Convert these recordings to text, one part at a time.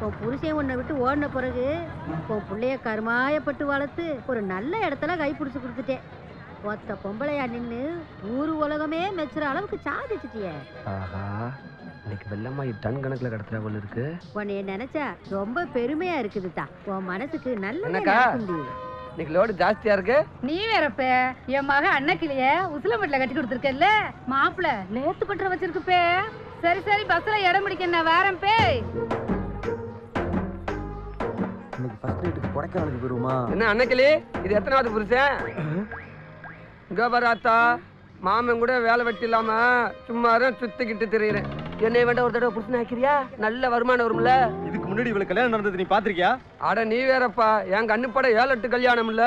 உன் புருஷன் உன்னை விட்டு ஓடின பிறகு உன் பிள்ளைய கருமாயப்பட்டு வளர்த்து ஒரு நல்ல இடத்துல கை பிடிச்சி கொடுத்துட்டேன். ஒத்த பொம்பளையா நின்று ஊரு உலகமே மெச்சுற அளவுக்கு சாதிச்சிட்டியே. ஆஹா, இன்னைக்கு வெள்ளமாயி டன் கணக்குல கடத்துற போல இருக்கு. உன்னைய நினைச்சா ரொம்ப பெருமையா இருக்குதுதா. உன் மனசுக்கு நல்ல இன்னைக்கு லோடு ஜாஸ்தியா இருக்கு. நீ வேறப்ப என் மக அண்ணக்கிளிய உசிலம்பட்டில கட்டி கொடுத்துருக்கல. மாப்பிள லேத்து பண்ற வச்சிருக்குப்பே. சரி சரி, பஸ்ல இடம் பிடிக்க நான் வேறேன் பே. இன்னைக்கு ஃபர்ஸ்ட் நைட்டுக்கு கொடைக்கானலுக்கு போயிருமா? என்ன அண்ணக்கிளி, இது எத்தனாவது புருஷன்? கோபராத்தா மாமன் கூட வேலை வெட்டி இல்லாம சும்மா சுத்திக்கிட்டு திரியிறேன். என்னை வேண்ட ஒரு தடவை புருஷன் ஆக்கிறியா? நல்ல வருமானம் வரும்ல. இதுக்கு முன்னாடி இவளுக்கு கல்யாணம் நடந்தது நீ பாத்திருக்கியா? அட நீ வேறப்பா, என் கண்ணுப்பட 7-8 கல்யாணம் இல்ல.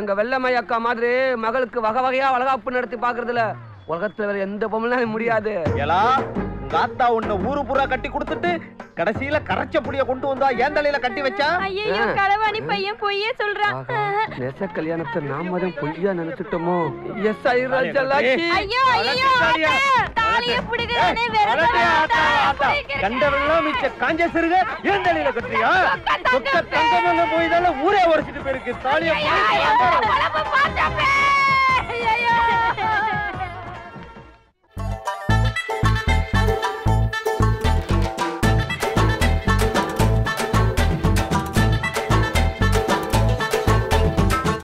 எங்க வெள்ளம்மை அக்கா மாதிரி மகளுக்கு வகை வகையா வளகாப்பு நடத்தி பாக்குறதுல உலகத்துல வேற எந்த பொம்மலும் முடியாது. தாத்தா உன்னை ஊரு பூரா கட்டி கொடுத்துட்டு கடைசியில கரைச்ச புளிய கொண்டு வந்தா ஏன் தலையில கட்டி வச்சா? ஐயோ களவாணி பையன் பொய்யே சொல்றான். நெச கல்யாணத்தை நாம தான் பொய்யா நினைச்சிட்டோமோ? எஸ் ஐ ராஜலாக்கி. ஐயோ ஐயோ தாலிய புடிங்கறானே வேற கண்டவெல்லாம் மிச்ச காஞ்ச சிறுக ஏன் தலையில கட்டியா? சொக்க தங்கமங்க போய்தால ஊரே உடைச்சிட்டு போயிருக்கு. தாலிய புடிங்க. ஐயோ